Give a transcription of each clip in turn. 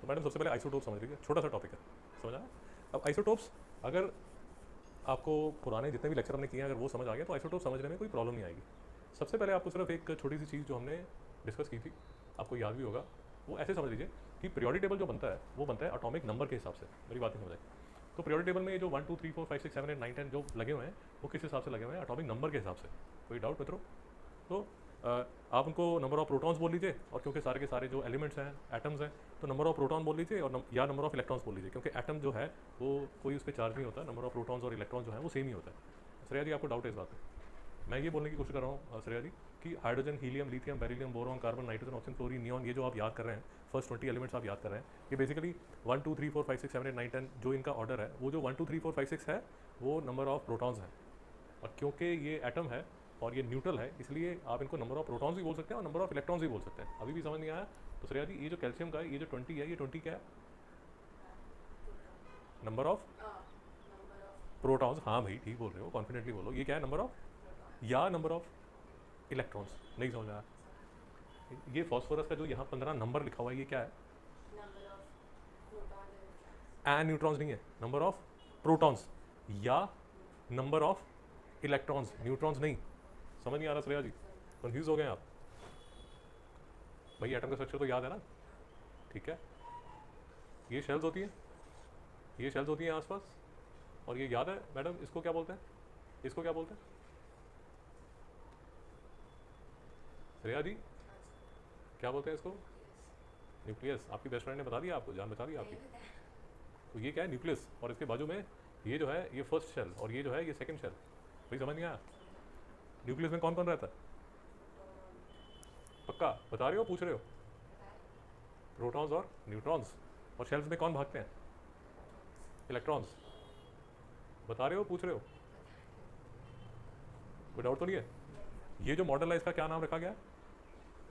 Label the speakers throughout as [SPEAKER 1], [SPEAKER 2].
[SPEAKER 1] तो मैडम सबसे पहले आइसोटोप समझ लीजिए, छोटा सा टॉपिक है, समझ आया। अब आइसोटोप्स अगर आपको पुराने जितने भी लेक्चर हमने किए हैं अगर वो समझ आ गया तो आइसोटोप समझने में कोई प्रॉब्लम नहीं आएगी। सबसे पहले आपको सिर्फ एक छोटी सी चीज़ जो हमने डिस्कस की थी, आपको याद भी होगा, वो ऐसे समझ लीजिए कि पीरियोडिक टेबल जो बनता है वो बनता है एटॉमिक नंबर के हिसाब से। मेरी बात नहीं समझ आई। तो पीरियोडिक टेबल में ये जो 1 2 3 4 5 6 7 8 9 10 जो लगे हुए हैं वो किस हिसाब से लगे हुए हैं? एटॉमिक नंबर के हिसाब से। कोई डाउट मित्रों? तो आप उनको नंबर ऑफ प्रोटॉन्स बोल लीजिए, और क्योंकि सारे के सारे जो एलिमेंट्स हैं एटम्स हैं तो नंबर ऑफ प्रोटॉन बोल लीजिए, और या नंबर ऑफ इलेक्ट्रॉन्स बोल लीजिए, क्योंकि एटम जो है वो कोई उस पर चार्ज नहीं होता, नंबर ऑफ प्रोटॉन्स और इलेक्ट्रॉन जो है वो सेम ही होता है। श्रेया जी आपको डाउट है इस बात में? मैं ये बोलने की कोशिश कर रहा हूँ श्रेया जी कि hydrogen, helium, lithium, beryllium, boron, carbon, nitrogen, oxygen, fluorine, neon, ये जो आप याद कर रहे हैं फर्स्ट 20 एलिमेंट्स आप याद कर रहे हैं, ये बेसिकली 1 2 3 4 5 6 7 8 9 10 जो इनका ऑर्डर है, वो जो 1 2 3 4 5 6 है वो नंबर ऑफ प्रोटॉन्स है। और क्योंकि ये एटम है और ये न्यूट्रल है, इसलिए आप इनको नंबर ऑफ प्रोटॉन्स भी बोल सकते हैं और नंबर ऑफ इलेक्ट्रॉन्स भी बोल सकते हैं। अभी भी समझ नहीं आया? तो श्रेया जी ये जो कैल्शियम का है, ये जो 20 है, ये 20 क्या है? Number of protons. हाँ भाई ठीक बोल रहे हो, कॉन्फिडेंटली बोलो। ये क्या है? नंबर ऑफ या नंबर ऑफ इलेक्ट्रॉन्स? नहीं समझ आया? ये फॉस्फोरस का जो यहाँ 15 नंबर लिखा हुआ है ये क्या है? एंड न्यूट्रॉन्स नहीं है, नंबर ऑफ प्रोटॉन्स या नंबर ऑफ इलेक्ट्रॉन्स, न्यूट्रॉन्स नहीं। समझ नहीं आ रहा श्रेया जी? कंफ्यूज हो गए आप? भाई एटम का स्ट्रक्चर तो याद है ना? ठीक है, ये शेल्स होती हैं, ये शेल्स होती हैं आसपास, और ये याद है मैडम इसको क्या बोलते हैं? इसको क्या बोलते हैं श्रेया जी? क्या बोलते हैं इसको? न्यूक्लियस। आपकी बेस्ट फ्रेंड ने बता दिया आपको, जान बता दी आपकी। तो ये क्या है? न्यूक्लियस, और इसके बाजू में ये जो है ये फर्स्ट शेल, और ये जो है ये सेकंड शेल। भाई समझ नहीं आया? न्यूक्लियस में कौन कौन रहता है? पक्का बता रहे हो, पूछ रहे हो? प्रोटॉन्स और न्यूट्रॉन्स। और शेल्स में कौन भागते हैं? इलेक्ट्रॉन्स। बता रहे हो, पूछ रहे हो? कोई डाउट तो नहीं है? ये जो मॉडल है इसका क्या नाम रखा गया?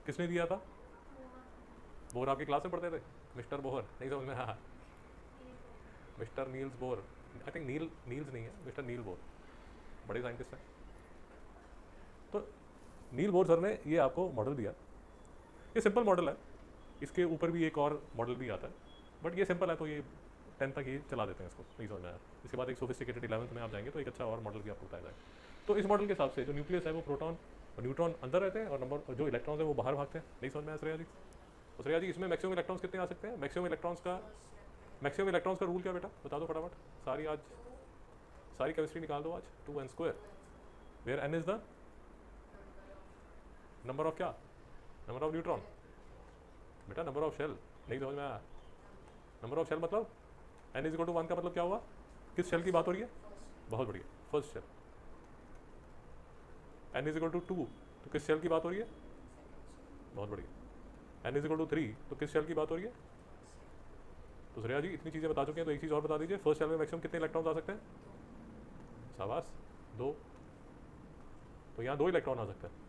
[SPEAKER 1] किसने दिया था? बोर आपकी क्लास में पढ़ते थे? Mister Bohr? नहीं समझ में? हाँ, mister Niels Bohr. I think Niels नहीं है, मिस्टर नील बोर, बड़े साइंटिस्ट हैं। तो नील बोर सर ने ये आपको मॉडल दिया। ये सिंपल मॉडल है, इसके ऊपर भी एक और मॉडल भी आता है, बट ये सिंपल है तो ये 10 तक ये चला देते हैं, इसको नहीं समझ में आया। इसके बाद एक सोफिस्टिकेटेड 11th में आप जाएंगे तो एक अच्छा और मॉडल भी आपको बताया जाएगा। तो इस मॉडल के हिसाब से जो न्यूक्लियस है वो प्रोटॉन और न्यूट्रॉन अंदर रहते हैं, और नंबर जो इलेक्ट्रॉन्स है वो बाहर भागते हैं। नहीं समझ में आया श्रेया जी? तो श्रेया जी इसमें मैक्सिमम इलेक्ट्रॉन्स कितने आ सकते हैं? मैक्सिमम इलेक्ट्रॉन्स का रूल क्या बेटा? बता दो फटाफट। सारी केमिस्ट्री निकाल दो आज। 2n square, where n is the number of क्या? नंबर ऑफ न्यूट्रॉन बेटा, नंबर ऑफ शेल। नहीं समझ में आया? नंबर ऑफ शेल मतलब n इज इक्वल टू 1 का मतलब क्या हुआ? किस शेल की बात हो रही है? बहुत बढ़िया, first shell. n is equal to 2 तो किस शेल की बात हो रही है? बहुत बढ़िया। n इज इक्वल टू 3 तो किस शेल की बात हो रही है? तो श्रेया जी इतनी चीज़ें बता चुके हैं तो एक चीज़ और बता दीजिए, फर्स्ट शेल में मैक्सिमम कितने इलेक्ट्रॉन्स आ सकते हैं? शाबाश, 2। तो यहाँ 2 इलेक्ट्रॉन आ सकते हैं।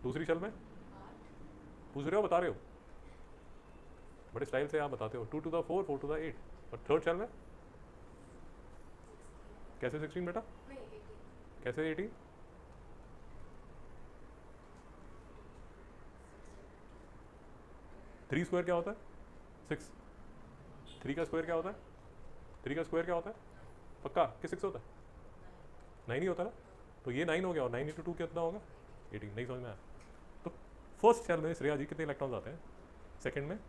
[SPEAKER 1] दूसरी शेल में पूछ रहे हो, बता रहे हो? बड़े स्टाइल से आप बताते हो। 2 to the 4, 4 to the 8। और थर्ड शेल में कैसे 16 बेटा? कैसे 18? थ्री स्क्वायर क्या होता है? 6। 3 का स्क्वायर क्या होता है? 3 का स्क्वायर क्या होता है? पक्का कि 6 होता है? 9 ही होता है ना? तो ये 9 हो गया, और 9 into 2 कितना होगा? 18। नहीं समझ में आया? तो फर्स्ट शेल में श्रेया जी कितने इलेक्ट्रॉन्स आते हैं? सेकंड में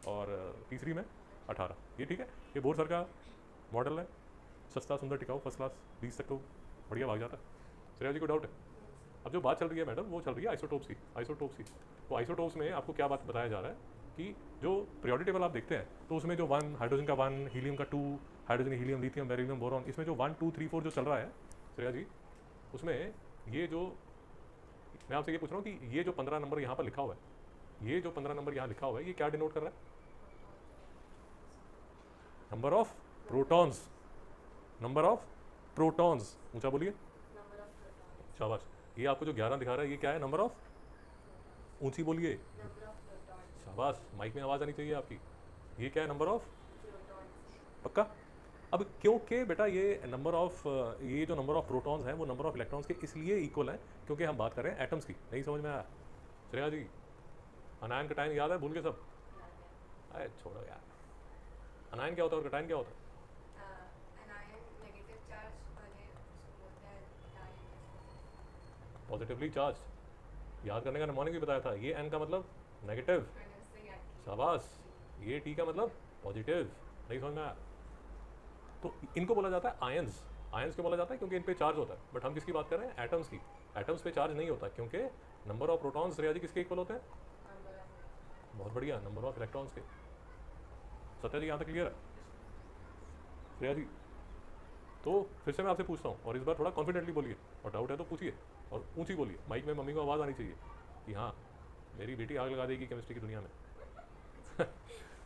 [SPEAKER 1] और तीसरी में 18। ये ठीक है, ये बोर सर का मॉडल है, सस्ता सुंदर टिकाऊ फर्स्ट क्लास, 20 तक तो बढ़िया भाग जाता है। श्रेया जी को डाउट है? अब जो बात चल रही है मैडम वो चल रही है आइसोटोप्स की। तो आइसोटोप्स में आपको क्या बात बताया जा रहा है कि जो पीरियोडिक टेबल आप देखते हैं तो उसमें जो 1 हाइड्रोजन का 1, हीलियम का 2, hydrogen, helium, lithium, beryllium, boron, इसमें जो 1 2 3 4 जो चल रहा है श्रेया जी, उसमें ये जो मैं आपसे ये पूछ रहा हूँ कि ये जो 15 नंबर यहाँ पर लिखा हुआ है, ये जो 15 नंबर यहाँ लिखा हुआ है, ये क्या डिनोट कर रहा है? Number of protons. Number of protons, ऊंचा बोलिए। शाबाश। ये आपको जो 11 दिखा रहा है ये क्या है? नंबर ऑफ, ऊंची बोलिए। शाबाश, माइक में आवाज़ आनी चाहिए आपकी। ये क्या है? Number of. पक्का? अब क्योंकि बेटा ये नंबर ऑफ, ये जो नंबर ऑफ प्रोटॉन्स हैं वो नंबर ऑफ इलेक्ट्रॉन्स के इसलिए इक्वल है क्योंकि हम बात कर रहे हैं एटम्स की। नहीं समझ में आया श्रेया जी? अनायन का टाइम याद है? भूल के सब? अरे छोड़ो यार, अनायन क्या होता है और कटायन क्या होता है?
[SPEAKER 2] नेगेटिव चार्ज वाले उसको बोलते हैं डायन।
[SPEAKER 1] पॉजिटिवली चार्ज, याद करने का मॉर्निंग भी बताया था, ये एन का मतलब नेगेटिव,
[SPEAKER 2] मैंने उससे याद किया।
[SPEAKER 1] शाबाश, ये टी का मतलब पॉजिटिव, नहीं समझ में आया? तो इनको बोला जाता है आयंस। आयंस क्यों बोला जाता है? क्योंकि इन पे चार्ज होता है। बट हम किसकी बात कर रहे हैं? एटम्स की। एटम्स पे चार्ज नहीं होता, क्योंकि नंबर ऑफ प्रोटॉन्स रियाजी किसके इक्वल होते हैं? बहुत बढ़िया, नंबर ऑफ इलेक्ट्रॉन्स के। सत्या जी यहाँ तक क्लियर है? श्रेया जी, तो फिर से मैं आपसे पूछता हूँ, और इस बार थोड़ा कॉन्फिडेंटली बोलिए, और डाउट है तो पूछिए, और ऊंची बोलिए, माइक में मम्मी को आवाज़ आनी चाहिए कि हाँ मेरी बेटी आग लगा देगी केमिस्ट्री की दुनिया में।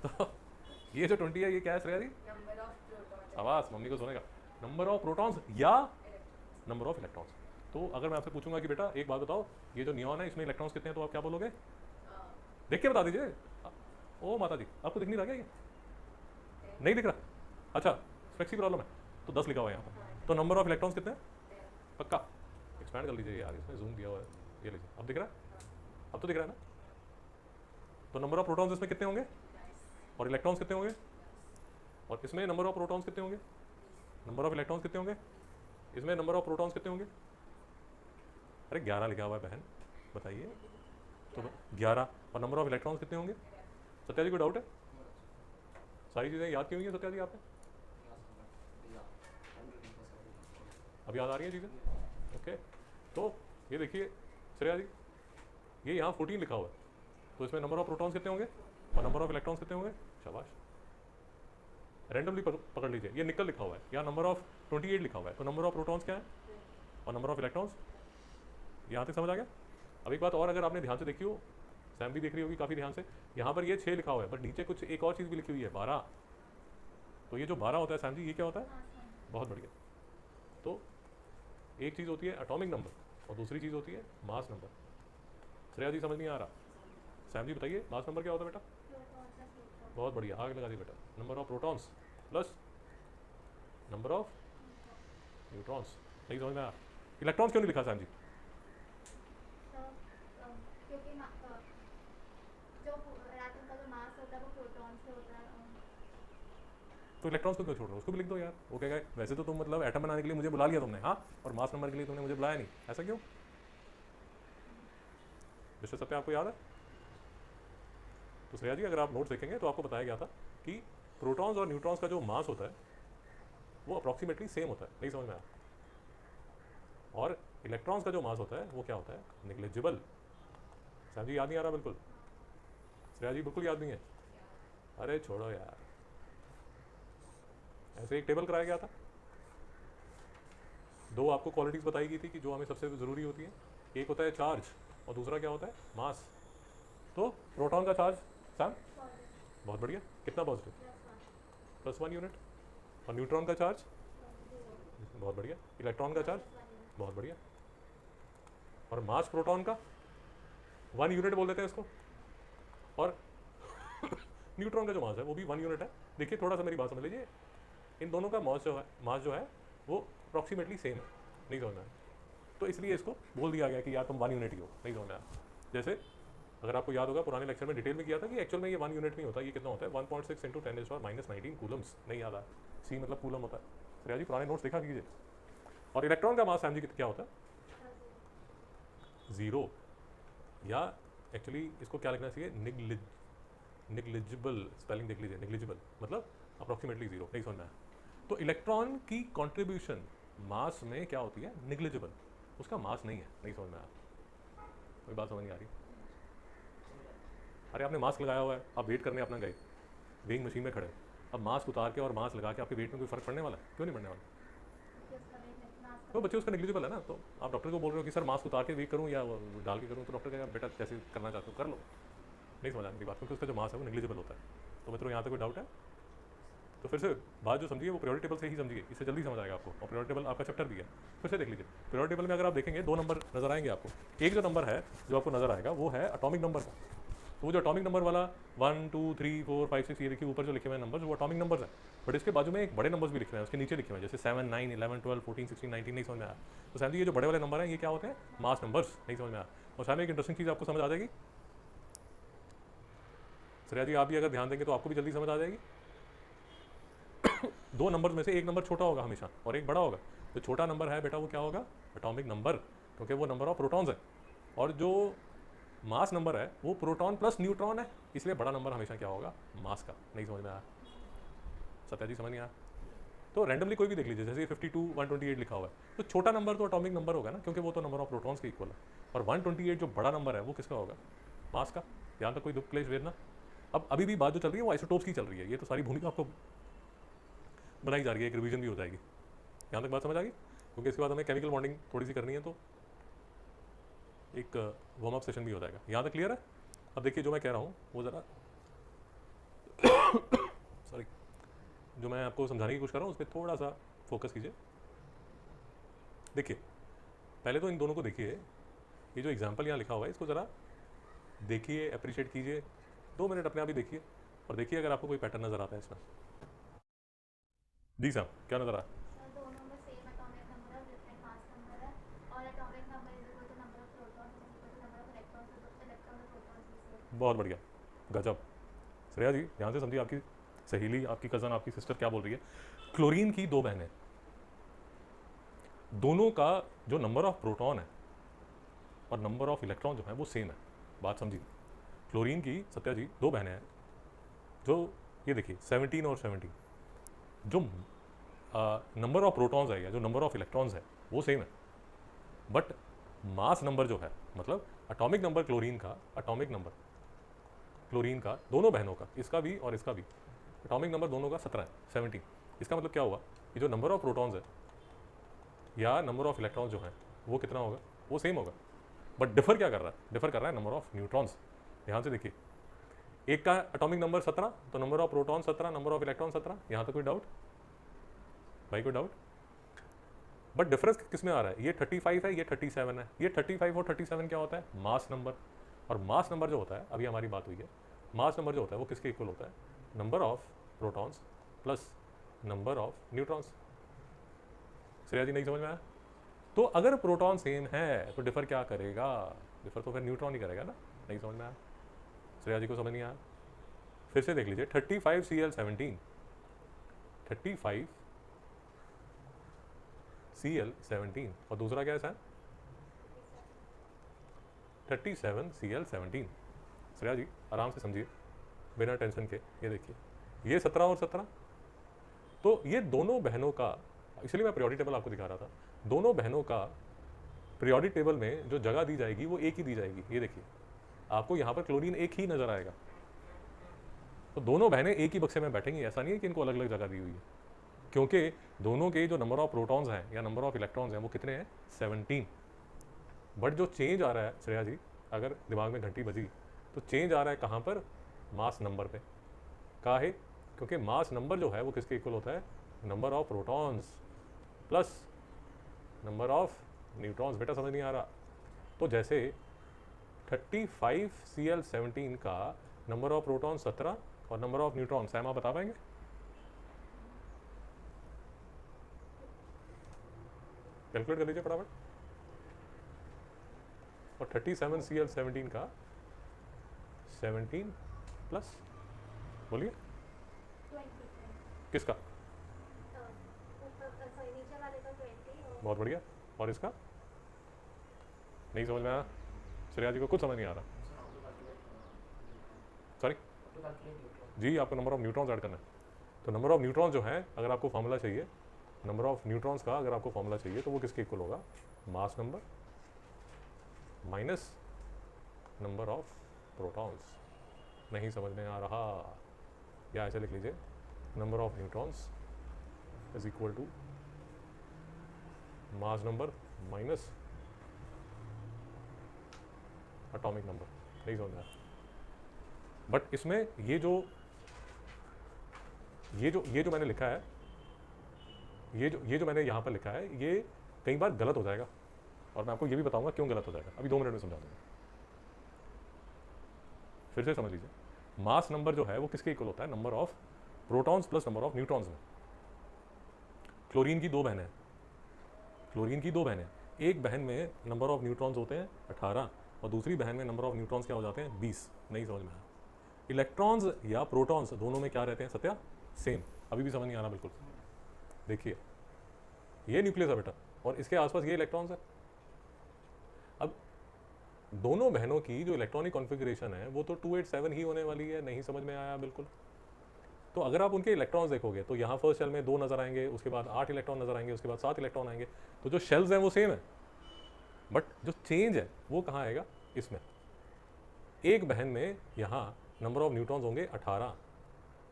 [SPEAKER 1] तो ये जो 20 है, ये क्या है Shreya ji?
[SPEAKER 2] Number of protons.
[SPEAKER 1] आवाज़ मम्मी को सुनेगा। नंबर ऑफ प्रोटॉन्स या नंबर ऑफ इलेक्ट्रॉन्स। तो अगर मैं आपसे पूछूंगा कि बेटा एक बात बताओ, ये जो नियॉन है इसमें इलेक्ट्रॉन्स कितने हैं, तो आप क्या बोलोगे? देख के बता दीजिए। ओ माता जी, आपको दिख नहीं रहा क्या ये? नहीं दिख रहा? अच्छा, स्पेक्सी प्रॉब्लम है, तो 10 लिखा हुआ है यहाँ पर। तो नंबर ऑफ इलेक्ट्रॉन्स कितने हैं? पक्का? एक्सपैंड कर लीजिए यार, इसमें जूम दिया हुआ है, ये लीजिए, अब दिख रहा है? अब तो दिख रहा है ना? तो नंबर ऑफ प्रोटॉन्स इसमें कितने होंगे और इलेक्ट्रॉन्स कितने होंगे? और इसमें नंबर ऑफ प्रोटॉन्स कितने होंगे, नंबर ऑफ इलेक्ट्रॉन्स कितने होंगे? इसमें नंबर ऑफ प्रोटॉन्स कितने होंगे? अरे 11 लिखा हुआ है बहन, बताइए। तो 11, और नंबर ऑफ इलेक्ट्रॉन्स कितने होंगे? सत्या जी कोई डाउट है? सारी चीज़ें याद की हुई हैं सत्या जी आपने? अब याद आ रही है चीज़ें? ओके, तो ये देखिए श्रेया जी, ये यहाँ 14 लिखा हुआ है, तो इसमें नंबर ऑफ प्रोटॉन्स कितने होंगे और नंबर ऑफ इलेक्ट्रॉन्स कितने होंगे? शाबाश, रैंडमली पकड़ लीजिए। ये निकल लिखा हुआ है, या नंबर ऑफ 28 लिखा हुआ है, तो नंबर ऑफ प्रोटॉन्स क्या है और नंबर ऑफ इलेक्ट्रॉन्स? यहाँ तक समझ आ गया? अब एक बात और, अगर आपने ध्यान से देखी हो, सैम भी देख रही होगी काफ़ी ध्यान से, यहाँ पर ये 6 लिखा हुआ है, बट नीचे कुछ एक और चीज़ भी लिखी हुई है, 12। तो ये जो 12 होता है सैम जी, ये क्या होता है? बहुत बढ़िया। तो एक चीज़ होती है एटॉमिक नंबर और दूसरी चीज़ होती है मास नंबर। श्रेया जी समझ नहीं आ रहा? सैम जी बताइए, मास नंबर क्या होता है बेटा? बहुत बढ़िया, आग लगा दी बेटा। Number of protons plus number of neutrons. नहीं समझ में आया? इलेक्ट्रॉन्स क्यों नहीं लिखा सैम जी?
[SPEAKER 3] क्योंकि जो एटम का जो मास होता है वो प्रोटॉन से होता है।
[SPEAKER 1] तो इलेक्ट्रॉन्स को क्यों छोड़ रहे हो? उसको भी लिख दो यार। वो कहेगा वैसे तो तुम मतलब एटम बनाने के लिए मुझे बुला लिया तुमने, हाँ, और मास नंबर के लिए तुमने मुझे बुलाया नहीं, ऐसा क्यों? मिस्टर सत्या आपको याद है? तो श्रेया जी अगर आप नोट्स देखेंगे तो आपको बताया गया था कि प्रोटॉन्स और न्यूट्रॉन्स का जो मास होता है वो अप्रॉक्सीमेटली सेम होता है। नहीं समझ में आया? और इलेक्ट्रॉन्स का जो मास होता है वो क्या होता है? निग्लिजिबल। सैम जी याद नहीं आ रहा? बिल्कुल। श्रेया जी बिल्कुल याद नहीं है? अरे छोड़ो यार, ऐसे एक टेबल कराया गया था, 2 आपको क्वालिटीज़ बताई गई थी कि जो हमें सबसे ज़रूरी होती है। एक होता है चार्ज और दूसरा क्या होता है? मास। तो प्रोटॉन का चार्ज सैम, बहुत बढ़िया, कितना पॉजिटिव? +1 यूनिट। और न्यूट्रॉन का चार्ज, बहुत बढ़िया। इलेक्ट्रॉन का चार्ज, बहुत बढ़िया। और मास प्रोटॉन का 1 यूनिट बोल देते हैं इसको, और न्यूट्रॉन का जो मास है वो भी 1 यूनिट है। देखिए थोड़ा सा मेरी बात समझ लीजिए, इन दोनों का मास जो है वो अप्रॉक्सीमेटली सेम है। नहीं समझ में आया? तो इसलिए इसको बोल दिया गया कि यार तुम 1 यूनिट ही हो। नहीं समझ में आया? जैसे अगर आपको याद होगा पुराने लेक्चर में डिटेल में किया था कि एक्चुअल में ये 1 यूनिट नहीं होता, ये कितना होता है? 1.6 × 10⁻⁻19 कूलम्स। नहीं याद आया? सी मतलब कूलम होता है। श्रेया जी पुराने नोट्स देखा कीजिए। और इलेक्ट्रॉन का मास सैम जी क्या होता है? 0, या एक्चुअली इसको क्या लिखना चाहिए? निग्लिजिबल। स्पेलिंग देख लीजिए, निग्लिजिबल मतलब अप्रॉक्सीमेटली 0। नहीं समझ में आया? तो इलेक्ट्रॉन की कॉन्ट्रीब्यूशन मास में क्या होती है? निग्लिजिबल, उसका मास नहीं है। नहीं समझ में आया? कोई बात समझ नहीं आ रही? अरे आपने मास्क लगाया हुआ है, आप वेट करने अपना गए, वेइंग मशीन में खड़े, अब मास्क उतार के और मास्क लगा के आपके वेट में कोई फर्क पड़ने वाला है? क्यों नहीं पड़ने वाला? तो बच्चे उसका निग्लिजिबल है ना। तो आप डॉक्टर को बोल रहे हो कि सर मास्क उतार के वेट करूँ या डाल के करूँ, तो डॉक्टर कहेगा बेटा जैसे करना चाहते हो कर लो। नहीं समझा मेरी बात? क्योंकि उसका जो मास है वो निग्लिजिबल होता है। तो मित्रों यहाँ तक कोई डाउट है? तो फिर से बात जो समझिए वो पीरियोडिक टेबल से ही समझिए, इससे जल्दी समझ आएगा आपको। और पीरियोडिक टेबल आपका चैप्टर भी है, फिर से देख लीजिए। पीरियोडिक टेबल में अगर आप देखेंगे 2 नंबर नजर आएंगे आपको। एक जो नंबर है जो आपको नजर आएगा वो है एटॉमिक नंबर का। तो वो जो एटॉमिक नंबर वाला 1 2 3 4 5 6, ये देखिए ऊपर जो लिखे हुए हैं नंबर्स, वो एटॉमिक नंबर्स हैं। बट इसके बाजू में एक बड़े नंबर्स भी लिखे हुए हैं, उसके नीचे लिखे हुए हैं, जैसे 7 9 11 12 14 16 19। नहीं समझ में आया? तो सैम जी ये जो बड़े वाले नंबर हैं ये क्या होते हैं? मास नंबर्स। नहीं समझ में आया? और सैम एक इंटरेस्टिंग चीज़ आपको समझ आ जाएगी, श्रेया जी आप भी अगर ध्यान देंगे तो आपको भी जल्दी समझ आ जाएगी। दो नंबर में से एक नंबर छोटा होगा हमेशा और एक बड़ा होगा। जो छोटा नंबर है बेटा वो क्या होगा? एटॉमिक नंबर, क्योंकि वो नंबर ऑफ प्रोटॉन्स है। और जो मास नंबर है वो प्रोटॉन प्लस न्यूट्रॉन है, इसलिए बड़ा नंबर हमेशा क्या होगा? मास का। नहीं समझ में आया? सत्या जी समझ नहीं आया? तो रैंडमली कोई भी देख लीजिए, जैसे 52 128 लिखा हुआ है, तो छोटा नंबर तो एटॉमिक नंबर होगा ना, क्योंकि वो तो नंबर ऑफ प्रोटॉन्स के इक्वल है। और 128 जो बड़ा नंबर है वो किसका होगा? मास का। यहाँ तक कोई दुख क्लेश वेदना? अब अभी भी बात जो चल रही है वो आइसोटोप्स की चल रही है। ये तो सारी भूमिका आपको बनाई जा रही है, एक रिवीजन भी हो जाएगी। यहाँ तक बात समझ आ गई? क्योंकि इसके बाद हमें केमिकल बॉन्डिंग थोड़ी सी करनी है, तो एक वार्म अप सेशन भी हो जाएगा। यहाँ तक क्लियर है? अब देखिए जो मैं कह रहा हूँ वो ज़रा सॉरी, जो मैं आपको समझाने की कोशिश कर रहा हूँ उस पर थोड़ा सा फोकस कीजिए। देखिए पहले तो इन दोनों को देखिए, ये जो एग्जाम्पल यहाँ लिखा हुआ है इसको ज़रा देखिए, अप्रिशिएट कीजिए, 2 मिनट अपने आप ही देखिए और देखिए अगर आपको कोई पैटर्न नज़र आता है इसमें। जी साहब क्या नज़र आया?
[SPEAKER 3] सर दोनों में सेम एटॉमिक नंबर है, डिफरेंट मास नंबर है, और atomic number is equal to number of protons is equal to number of electrons, electron और प्रोटॉन्स।
[SPEAKER 1] बहुत बढ़िया, गजब। श्रेया जी ध्यान से समझिए, आपकी सहेली, आपकी कज़न, आपकी सिस्टर क्या बोल रही है। क्लोरीन की 2 बहनें, दोनों का जो नंबर ऑफ प्रोटॉन है और नंबर ऑफ इलेक्ट्रॉन जो है वो सेम है। बात समझिए, क्लोरीन की सत्या जी 2 बहनें हैं, जो ये देखिए 17 और 17, जो नंबर ऑफ प्रोटॉन्स है या जो नंबर ऑफ इलेक्ट्रॉन्स है वो सेम है, बट मास नंबर जो है, मतलब एटॉमिक नंबर क्लोरीन का, एटॉमिक नंबर क्लोरीन का दोनों बहनों का, इसका भी और इसका भी, एटॉमिक नंबर दोनों का 17 है, 17। इसका मतलब क्या हुआ? ये जो नंबर ऑफ प्रोटॉन्स है या नंबर ऑफ इलेक्ट्रॉन्स जो है वो कितना होगा? वो सेम होगा, बट डिफर क्या कर रहा है? डिफर कर रहा है नंबर ऑफ न्यूट्रॉन्स। ध्यान से देखिए, एक का एटॉमिक नंबर 17 तो number of proton 17, number of electron 17। यहाँ तक कोई डाउट भाई? कोई डाउट? बट डिफरेंस किस में आ रहा है? ये 35 है, ये 37 है। ये 35 और 37 क्या होता है? Mass number. और मास नंबर जो होता है, अभी हमारी बात हुई है, मास नंबर जो होता है वो किसके इक्वल होता है? Number of protons plus number of neutrons. Shreya ji नहीं समझ में आया? तो अगर प्रोटॉन सेम है तो डिफर क्या करेगा? डिफर तो फिर न्यूट्रॉन ही करेगा ना। नहीं समझ में आया? श्रेया जी को समझ नहीं आया? फिर से देख लीजिए, 35 Cl17, 35 Cl17 और दूसरा क्या है सर? 37 Cl17। श्रेया जी आराम से समझिए, बिना टेंशन के। ये देखिए, ये 17 और 17, तो ये दोनों बहनों का, इसलिए मैं पीरियोडिक टेबल आपको दिखा रहा था, दोनों बहनों का पीरियोडिक टेबल में जो जगह दी जाएगी वो एक ही दी जाएगी। ये देखिए, आपको यहाँ पर क्लोरीन एक ही नजर आएगा, तो दोनों बहनें एक ही बक्से में बैठेंगी। ऐसा नहीं है कि इनको अलग अलग जगह दी हुई है, क्योंकि दोनों के जो नंबर ऑफ प्रोटॉन्स हैं या नंबर ऑफ इलेक्ट्रॉन्स हैं वो कितने हैं? 17। बट जो चेंज आ रहा है श्रेया जी, अगर दिमाग में घंटी बजी तो चेंज आ रहा है कहाँ पर? मास नंबर पे। कहा है? क्योंकि मास नंबर जो है वो किसके इक्वल होता है? Number of protons plus number of neutrons. बेटा समझ नहीं आ रहा? तो जैसे 35 Cl17 का नंबर ऑफ प्रोटॉन 17 और नंबर ऑफ न्यूट्रॉन, सैम आप बता पाएंगे? कैलकुलेट कर लीजिए फटाफट। और 37 Cl17 का 17 प्लस, बोलिए
[SPEAKER 3] 20
[SPEAKER 1] किसका?
[SPEAKER 3] ऊपर सॉरी नीचे वाले का 20 और
[SPEAKER 1] बहुत बढ़िया। और इसका नहीं समझ में आया? श्रेया जी को कुछ समझ नहीं आ रहा? सॉरी जी, आपको नंबर ऑफ न्यूट्रॉन्स ऐड करना है। तो नंबर ऑफ न्यूट्रॉन्स जो है, अगर आपको फॉर्मूला चाहिए नंबर ऑफ न्यूट्रॉन्स का, अगर आपको फॉर्मूला चाहिए तो वो किसके इक्वल होगा? Mass number minus number of protons. नहीं समझ में आ रहा? या ऐसे लिख लीजिए, number of neutrons is equal to mass number minus atomic number. नहीं समझ में आया? बट इसमें ये जो मैंने लिखा है, ये जो मैंने यहाँ पर लिखा है, ये कई बार गलत हो जाएगा, और मैं आपको ये भी बताऊंगा क्यों गलत हो जाएगा। अभी 2 मिनट में समझा दूंगा। फिर से समझ लीजिए, मास नंबर जो है वो किसके इक्वल होता है? Number of protons plus number of neutrons में। क्लोरीन की 2 बहनें हैं, क्लोरीन की 2 बहनें, एक बहन में नंबर ऑफ न्यूट्रॉन्स होते हैं 18 और दूसरी बहन में नंबर ऑफ न्यूट्रॉन्स क्या हो जाते हैं? 20। नहीं समझ में आया? इलेक्ट्रॉन्स या प्रोटॉन्स दोनों में क्या रहते हैं सत्या? सेम। अभी भी समझ नहीं आ रहा बिल्कुल? देखिए ये न्यूक्लियस है बेटा और इसके आसपास ये इलेक्ट्रॉन्स है। अब दोनों बहनों की जो इलेक्ट्रॉनिक कॉन्फ़िगरेशन है वो तो 287 ही होने वाली है। नहीं समझ में आया बिल्कुल? तो अगर आप उनके इलेक्ट्रॉन्स देखोगे तो यहाँ फर्स्ट शेल में 2 नजर आएंगे, उसके बाद 8 इलेक्ट्रॉन नजर आएंगे, उसके बाद 7 इलेक्ट्रॉन आएंगे। तो जो शेल्स हैं वो सेम है, बट जो चेंज है वो कहाँ आएगा? इसमें एक बहन में यहाँ नंबर ऑफ न्यूट्रॉन्स होंगे 18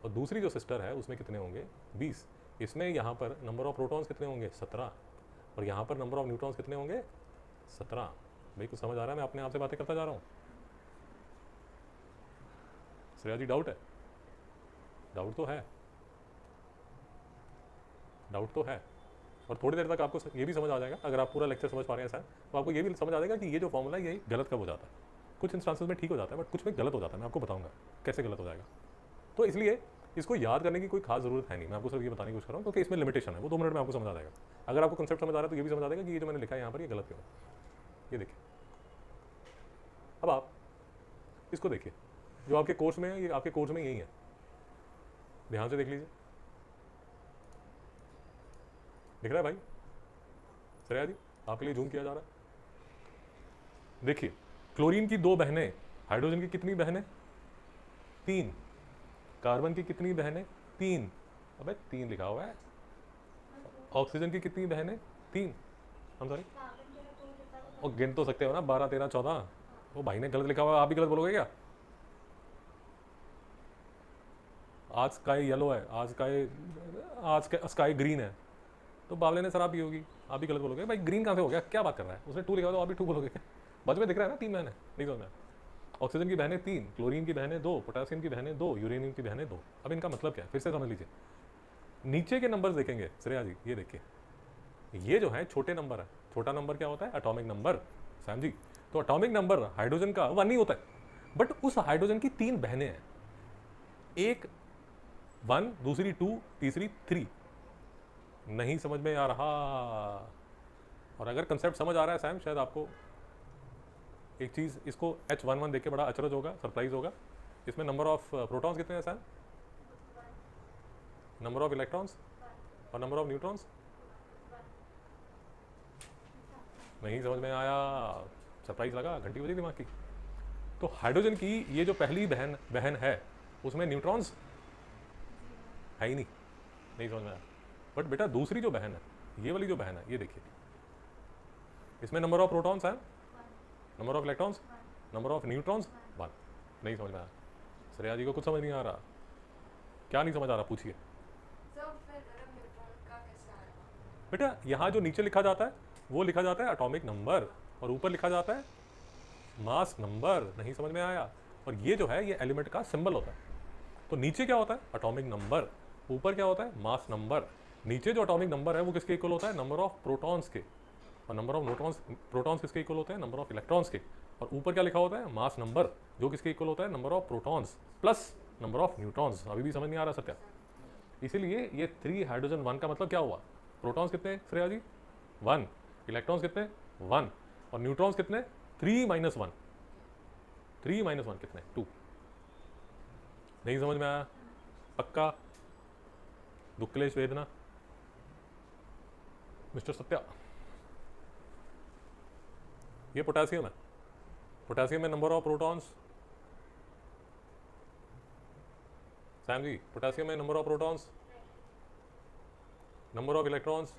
[SPEAKER 1] और दूसरी जो सिस्टर है उसमें कितने होंगे? 20। इसमें यहाँ पर नंबर ऑफ प्रोटॉन्स कितने होंगे? 17 और यहाँ पर नंबर ऑफ न्यूट्रॉन्स कितने होंगे? 17। भाई कुछ समझ आ रहा है? मैं अपने आप से बातें करता जा रहा हूँ। श्रेया जी डाउट है? डाउट तो है, डाउट तो है। और थोड़ी देर तक आपको ये भी समझ आ जाएगा, अगर आप पूरा लेक्चर समझ पा रहे हैं सर, तो आपको ये भी समझ आ जाएगा कि ये जो फॉर्मूला है यही गलत कब हो जाता है। कुछ इंस्टांसेस में ठीक हो जाता है बट कुछ में गलत हो जाता है। मैं आपको बताऊंगा कैसे गलत हो जाएगा। तो इसलिए इसको याद करने की कोई खास जरूरत है नहीं। मैं आपको सिर्फ ये बताने की कोशिश कर रहा हूँ क्योंकि इसमें लिमिटेशन है। वो 2 मिनट में आपको समझ आ जाएगा। अगर आपको कंसेप्ट समझ आ रहा है तो ये भी समझ आ जाएगा कि ये जो मैंने लिखा है यहाँ पर ये गलत क्यों है। ये देखिए, अब आप इसको देखिए, जो आपके कोर्स में है ये आपके कोर्स में यही है। ध्यान से देख लीजिए, दिख रहा है भाई? श्रेया जी आपके लिए जूम किया जा रहा है। देखिए क्लोरीन की 2 बहनें, हाइड्रोजन की कितनी बहनें? 3। कार्बन की कितनी बहनें? 3। अबे 3 लिखा हुआ है। ऑक्सीजन की कितनी बहनें? 3। हम सॉरी,
[SPEAKER 3] कार्बन के लिए 2 लिखा हुआ है।
[SPEAKER 1] और गिन तो सकते हो ना, 12 13 14। वो भाई ने गलत लिखा हुआ है, आप भी गलत बोलोगे क्या? आज स्काई येलो है, आज स्काई ग्रीन है, तो बावले ने शराब पी होगी, आप भी गलत बोलोगे। भाई ग्रीन कहाँ से हो गया? क्या बात कर रहा है? उसने 2 लिखा हुआ तो आप भी 2 बोलोगे क्या? बच में दिख रहा है ना 3 बहनें। नहीं समझ में? ऑक्सीजन की बहनें 3, क्लोरीन की बहनें 2, पोटेशियम की बहनें 2, यूरेनियम की बहनें 2। अब इनका मतलब क्या है फिर से समझ लीजिए। नीचे के नंबर्स देखेंगे श्रेया जी, ये देखिए, ये जो है छोटे नंबर है। छोटा नंबर क्या होता है? Atomic number. सैम जी, तो एटॉमिक नंबर हाइड्रोजन का 1 ही होता है, बट उस हाइड्रोजन की 3 बहनें हैं। एक 1, दूसरी 2, तीसरी 3। नहीं समझ में आ रहा? और अगर कंसेप्ट समझ आ रहा है सैम, शायद आपको एक चीज़, इसको H11 देख के बड़ा अचरज होगा, सरप्राइज होगा। इसमें नंबर ऑफ प्रोटॉन्स कितने हैं सैम? नंबर ऑफ इलेक्ट्रॉन्स और नंबर ऑफ न्यूट्रॉन्स? नहीं समझ में आया? सरप्राइज लगा? घंटी बजी दिमाग की? तो हाइड्रोजन की ये जो पहली बहन है उसमें न्यूट्रॉन्स है ही नहीं। नहीं समझ में आया? बट बेटा दूसरी जो बहन है, ये वाली जो बहन है, ये देखिए, इसमें नंबर ऑफ प्रोटॉन्स है, number of electrons, number of neutrons 1। नहीं समझ में आया? श्रेया जी को कुछ समझ नहीं आ रहा? क्या नहीं समझ आ रहा? पूछिए।
[SPEAKER 2] सर फिर न्यूट्रॉन का कैसे आएगा?
[SPEAKER 1] बेटा यहाँ जो नीचे लिखा जाता है वो लिखा जाता है एटॉमिक नंबर और ऊपर लिखा जाता है मास नंबर। नहीं समझ में आया? और ये जो है ये एलिमेंट का सिंबल होता है। तो नीचे क्या होता है? Atomic number. ऊपर क्या होता है? Mass number. नीचे जो एटॉमिक नंबर है वो किसके इक्वल होता है? नंबर ऑफ प्रोटॉन्स के। और नंबर ऑफ प्रोटॉन्स किसके इक्वल होते हैं? नंबर ऑफ इलेक्ट्रॉन्स के। और ऊपर क्या लिखा होता है? मास नंबर, जो किसके इक्वल होता है? Number of protons plus number of neutrons. अभी भी समझ नहीं आ रहा सत्या? इसीलिए ये 3 हाइड्रोजन 1 का मतलब क्या हुआ? प्रोटॉन्स कितने श्रेया जी? 1। इलेक्ट्रॉन्स कितने? 1। और न्यूट्रॉन्स कितने? 3 - 1। 3 - 1 कितने? 2। नहीं समझ में आया? पक्का? दुख क्लेश वेदना? मिस्टर सत्या, ये पोटेशियम है। पोटेशियम में number of protons, Sam ji potassium में number of protons, number of electrons.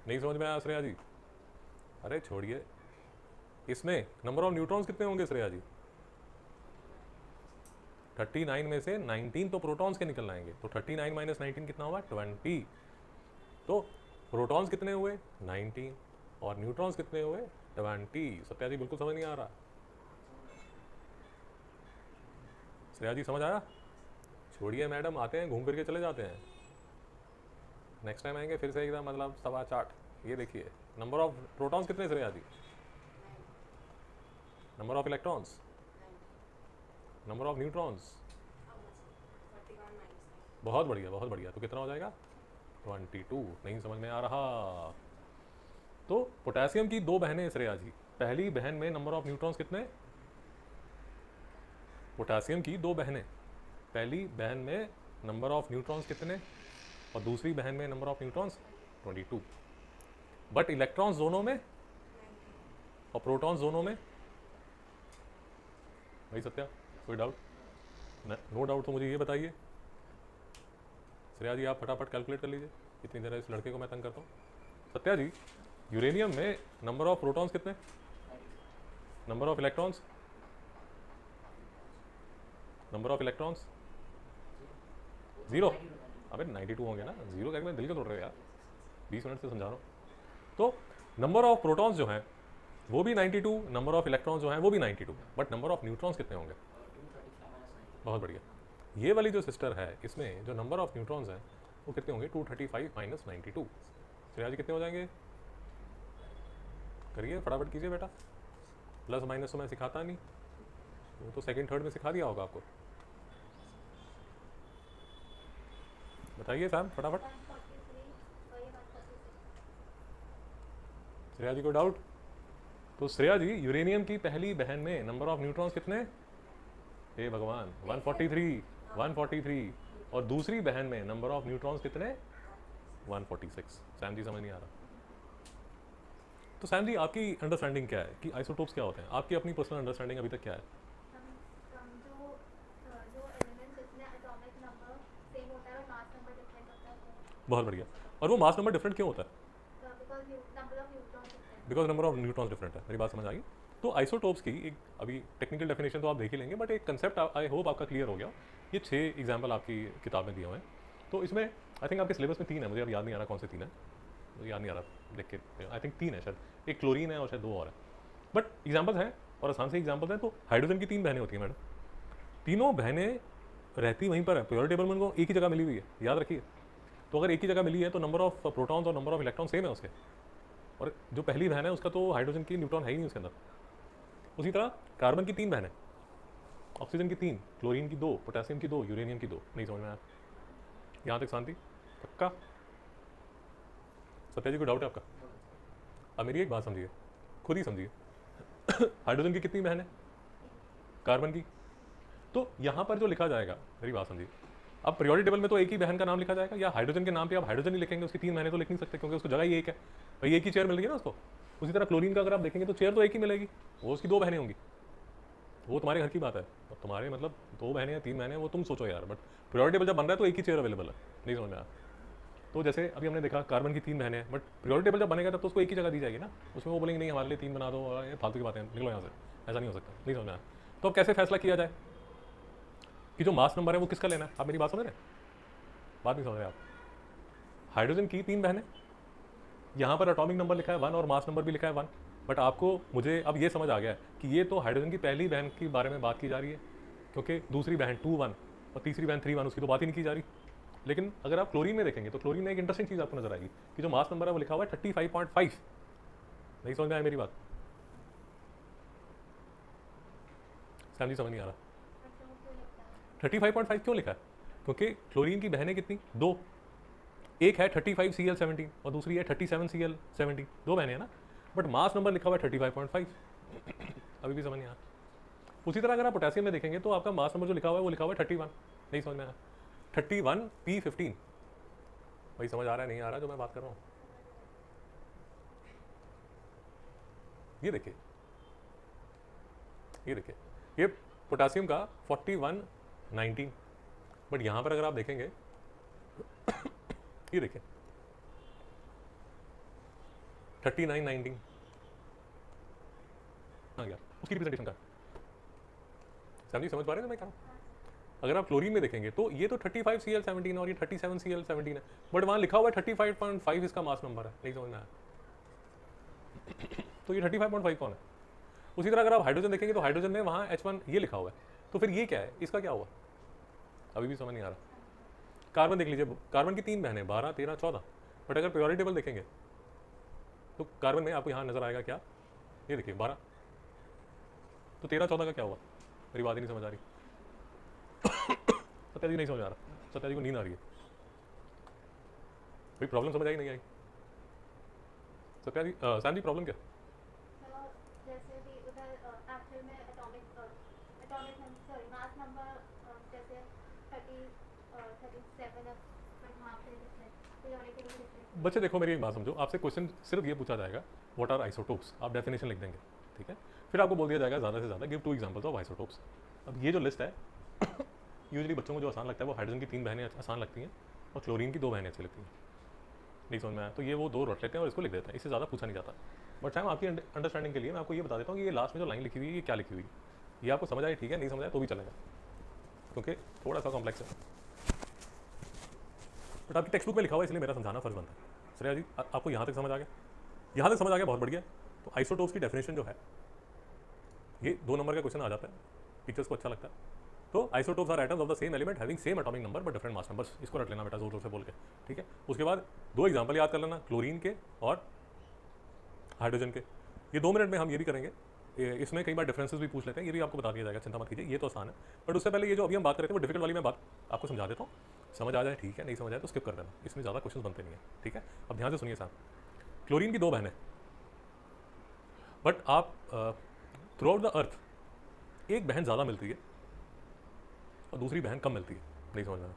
[SPEAKER 1] नहीं समझ में आया श्रेया जी? अरे छोड़िए, इसमें नंबर ऑफ न्यूट्रॉन्स कितने होंगे श्रेया जी? 39 में से 19 तो प्रोटॉन्स के निकल आएंगे, तो 39 - 19 कितना हुआ? 20। तो प्रोटॉन्स कितने हुए? 19 और न्यूट्रॉन्स कितने हुए? 20। सत्या जी बिल्कुल समझ नहीं आ रहा? श्रेया जी समझ आया? छोड़िए मैडम, आते हैं घूम फिर के चले जाते हैं। नेक्स्ट टाइम आएंगे फिर से एकदम मतलब 8:15। ये देखिए नंबर ऑफ प्रोटॉन्स कितने Shreya ji? Number of electrons, number of neutrons. बहुत बढ़िया, बहुत बढ़िया। तो कितना हो जाएगा? 22। नहीं समझ में आ रहा? तो पोटेशियम की 2 बहनें श्रेया जी। पहली बहन में नंबर ऑफ न्यूट्रॉन्स कितने? पोटेशियम की दो बहनें, पहली बहन में नंबर ऑफ न्यूट्रॉन्स कितने और दूसरी बहन में number of neutrons 22, but electrons दोनों में और प्रोटॉन्स दोनों में। भाई सत्या, कोई डाउट? No doubt. तो मुझे ये बताइए श्रेया जी, आप फटाफट कैलकुलेट कर लीजिए, इतनी देर इस लड़के को मैं तंग करता हूँ। सत्या जी, यूरेनियम में नंबर ऑफ प्रोटॉन्स कितने, number of electrons, number of electrons 0। अबे 92 होंगे ना, 0 क्या, मैं दिल के तोड़ रहे हो यार, 20 मिनट से समझा रहा हूँ। तो नंबर ऑफ प्रोटॉन्स जो हैं वो भी 92, नंबर ऑफ इलेक्ट्रॉन्स जो हैं वो भी 92, बट नंबर ऑफ न्यूट्रॉन्स कितने होंगे? बहुत बढ़िया। ये वाली जो सिस्टर है इसमें जो नंबर ऑफ न्यूट्रॉन्स हैं वो कितने होंगे? 235 माइनस 92। श्रेया जी कितने हो जाएंगे? करिए फटाफट कीजिए बेटा, प्लस माइनस तो मैं सिखाता नहीं, वो तो सेकंड थर्ड में सिखा दिया होगा आपको। बताइए सैम फटाफट।
[SPEAKER 3] 143 और ये 146।
[SPEAKER 1] श्रेया जी को डाउट? तो श्रेया जी, यूरेनियम की पहली बहन में नंबर ऑफ न्यूट्रॉन्स कितने? हे भगवान, 143 और दूसरी बहन में नंबर ऑफ न्यूट्रॉन्स कितने? 146। सैम जी समझ नहीं आ रहा। तो सैम जी, आपकी अंडरस्टैंडिंग क्या है कि आइसोटोप्स क्या होते हैं? आपकी अपनी पर्सनल अंडरस्टैंडिंग अभी तक क्या है?
[SPEAKER 3] जो एलिमेंट्स जिसमें एटॉमिक नंबर सेम होता है और मास नंबर डिफरेंट होता है,
[SPEAKER 1] बहुत बढ़िया। और वो मास नंबर डिफरेंट क्यों होता है?
[SPEAKER 3] Because number of neutrons different.
[SPEAKER 1] Because number of neutrons different है। मेरी बात समझ आई? तो आइसोटोप्स की एक अभी टेक्निकल डेफिनेशन तो आप देख ही लेंगे, बट एक कंसेप्ट आई होप आपका क्लियर हो गया। ये 6 एग्जाम्पल आपकी किताब में दिए हुए हैं। तो इसमें आई थिंक आपके सिलेबस में 3 है, मुझे अब याद नहीं आ रहा कौन से 3 है, मुझे याद नहीं आ रहा देख के। आई थिंक 3 है शायद, एक क्लोरीन है और शायद 2 और है, बट एग्जाम्पल्स हैं और आसान से एग्जाम्पल्स हैं। तो हाइड्रोजन की 3 बहनें होती हैं मैडम, तीनों बहनें रहती वहीं पर है, पीरियोडिक टेबल में उनको एक ही जगह मिली हुई है, याद रखिए। तो अगर एक ही जगह मिली है तो नंबर ऑफ प्रोटॉन्स और नंबर ऑफ इलेक्ट्रॉन सेम है उसके, और जो पहली बहन है उसका तो हाइड्रोजन की न्यूट्रॉन है ही नहीं उसके अंदर। उसी तरह कार्बन की 3 बहनें, ऑक्सीजन की 3, क्लोरीन की 2, पोटेशियम की 2, यूरेनियम की 2। नहीं समझ में आया? यहाँ तक शांति? पक्का? सत्या जी को डाउट है आपका? अब मेरी एक बात समझिए, खुद ही समझिए। हाइड्रोजन की कितनी बहन है? कार्बन की। तो यहाँ पर जो लिखा जाएगा, मेरी बात समझिए, अब पीरियोडिक टेबल में तो एक ही बहन का नाम लिखा जाएगा, या हाइड्रोजन के नाम पे आप हाइड्रोजन ही लिखेंगे, उसकी 3 बहनें तो लिख नहीं सकते क्योंकि उसको जगह ही एक है, भाई एक ही चेयर मिल गई ना उसको। उसी तरह क्लोरीन का अगर आप देखेंगे तो चेयर तो एक ही मिलेगी, वो उसकी 2 बहनें होंगी। वो तुम्हारे घर की बात है, और तुम्हारे मतलब 2 बहनें या 3 बहनें वो तुम सोचो यार, बट पीरियोडिक टेबल जब बन रहा है तो एक ही चेयर अवेलेबल है। नहीं समझ में आया? तो जैसे अभी हमने देखा कार्बन की 3 बहनें, बट पीरियोडिक टेबल जब बनेगा तब तो उसको एक ही जगह दी जाएगी ना, उसमें वो बोलेंगे नहीं हमारे लिए 3 बना दो, और ये फालतू की बातें, निकलो यहाँ से, ऐसा नहीं हो सकता। नहीं समझ में आया? तो अब कैसे फैसला किया जाए कि जो मास नंबर है वो किसका लेना है? आप मेरी बात समझ रहे हैं? बात नहीं समझ रहे आप? हाइड्रोजन की 3 बहनें, यहाँ पर एटॉमिक नंबर लिखा है 1 और मास नंबर भी लिखा है 1, बट आपको मुझे अब ये समझ आ गया है कि ये तो हाइड्रोजन की पहली बहन के बारे में बात की जा रही है, क्योंकि दूसरी बहन 2 1 और तीसरी बहन 3 1, उसकी तो बात ही नहीं की जा रही। लेकिन अगर आप क्लोरीन में देखेंगे तो क्लोरीन में एक इंटरेस्टिंग चीज़ आपको नजर आएगी कि जो मास नंबर है वो लिखा हुआ है 35.5। नहीं समझ में आया मेरी बात? सैम जी समझ नहीं आ रहा? 35.5 क्यों लिखा है? क्योंकि क्लोरीन की बहनें कितनी? 2, एक है 35Cl17 और दूसरी है 37Cl17, 2 बहनें हैं ना, बट मास नंबर लिखा हुआ है 35.5। अभी भी समझ नहीं आ रहा? उसी तरह अगर आप पोटेशियम में देखेंगे तो आपका मास नंबर जो लिखा हुआ है वो लिखा हुआ है 31। नहीं समझ में आया? 31P15। भाई समझ आ रहा है नहीं आ रहा जो मैं बात कर रहा हूँ? ये देखिए, ये देखिए, ये पोटेशियम का 4119, बट यहाँ पर अगर आप देखेंगे ये देखिए 3919 आ गया उसकी रिप्रेजेंटेशन का। समझ पा रहे हैं मैं क्या? अगर आप क्लोरीन में देखेंगे तो ये तो 35Cl17 और ये 37Cl17 है, बट वहां लिखा हुआ है 35.5 इसका मास नंबर है। नहीं समझ में आया? तो ये 35.5 कौन है? उसी तरह अगर आप हाइड्रोजन देखेंगे तो हाइड्रोजन में वहां H1 ये लिखा हुआ है, तो फिर ये क्या है? इसका क्या हुआ? अभी भी समझ नहीं आ रहा? कार्बन देख लीजिए, कार्बन की 3 बहनें 12 13 14, बट अगर पीरियोडिक टेबल देखेंगे तो कार्बन में आपको यहाँ नजर आएगा क्या? ये देखिए 12, तो 13 14 का क्या हुआ? मेरी बात ही नहीं समझ आ रही। सत्या जी नहीं समझ आ रहा? सत्या जी को नींद आ रही है? कोई प्रॉब्लम समझ आई नहीं आई? सत्या जी, सैम जी प्रॉब्लम क्या?
[SPEAKER 3] जैसे भी उधर एक्चुअल में एटॉमिक नंबर, सॉरी मास 37 अब बट वहाँ पे डिफरेंट पीरियोडिकली डिफरेंट।
[SPEAKER 1] बच्चे देखो मेरी एक बात समझो, आपसे क्वेश्चन सिर्फ ये पूछा जाएगा व्हाट आर आइसोटोप्स, आप डेफिनेशन लिख देंगे, ठीक है। फिर आपको बोल दिया जाएगा ज़्यादा से ज़्यादा गिव 2 एग्जांपल्स ऑफ आइसोटोप्स। अब ये जो लिस्ट है यूजुअली बच्चों को जो आसान लगता है वो हाइड्रोजन की 3 बहनें आसान लगती हैं और क्लोरीन की 2 बहनें अच्छी लगती हैं, नहीं समझ में आया तो ये वो 2 रट लेते हैं और इसको लिख देते हैं, इससे ज़्यादा पूछा नहीं जाता। बट टाइम आपकी अंडरस्टैंडिंग के लिए मैं आपको ये बता देता हूँ कि ये लास्ट में जो लाइन लिखी हुई है ये क्या लिखी हुई है, ये आपको समझ आए ठीक है, नहीं समझ आए तो भी चलेगा क्योंकि थोड़ा सा कॉम्प्लेक्स है, बट आपकी टेक्स्ट बुक में लिखा हुआ है इसलिए मेरा समझाना फर्ज बनता है। श्रेया जी आपको यहाँ तक समझ आ गया, यहाँ तक समझ आ गया, बहुत बढ़िया। तो आइसोटोप्स की डेफिनेशन जो है ये 2 नंबर का क्वेश्चन आ जाता है, टीचर्स को अच्छा लगता है। तो isotopes are atoms of the same element having same atomic number but different mass numbers, इसको रट लेना बेटा जोर जोर से बोल के, ठीक है। उसके बाद 2 एग्जांपल याद कर लेना, क्लोरीन के और हाइड्रोजन के। ये 2 मिनट में हम ये भी करेंगे, इसमें कई बार डिफरेंसेस भी पूछ लेते हैं, ये भी आपको बता दिया जाएगा, चिंता मत कीजिए, ये तो आसान है। बट उससे पहले ये जो अभी हम बात कर रहे थे वो डिफिकल्ट वाली मैं बात आपको समझा देता हूँ, समझ आ जाए ठीक है, नहीं समझ आए तो स्किप कर देना, इसमें ज़्यादा क्वेश्चन बनते नहीं है, ठीक है। अब ध्यान से सुनिए साहब, क्लोरीन की 2 बहनें, बट आप थ्रू आउट द अर्थ एक बहन ज़्यादा मिलती है और दूसरी बहन कम मिलती है, नहीं समझ में।